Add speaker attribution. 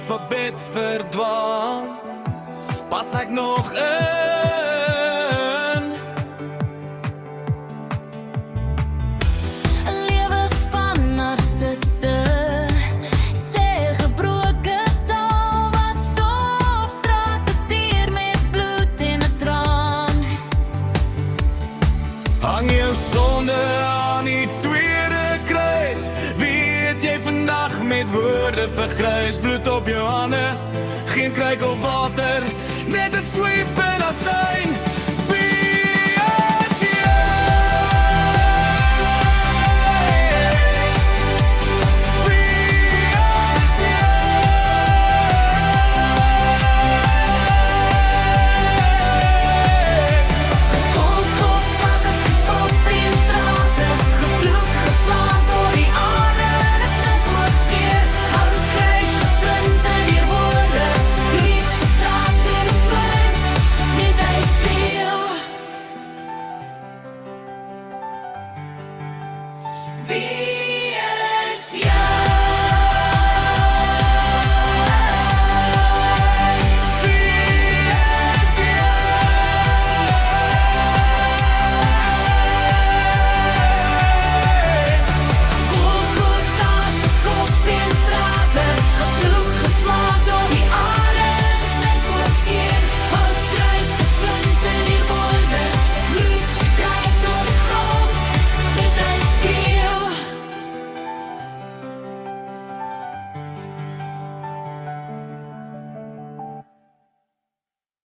Speaker 1: alfabet verdwaal, pas ek nog in.
Speaker 2: Een lewe van narciste, sê gebroke taal wat stofstrate teer met bloed en 'n traan.
Speaker 1: Hang jou sonde aan die tweede kruis. Wie het jy vandag met woorde vergrys? Bloed op jou hande, geen kruik of water, net 'n sweep en asyn.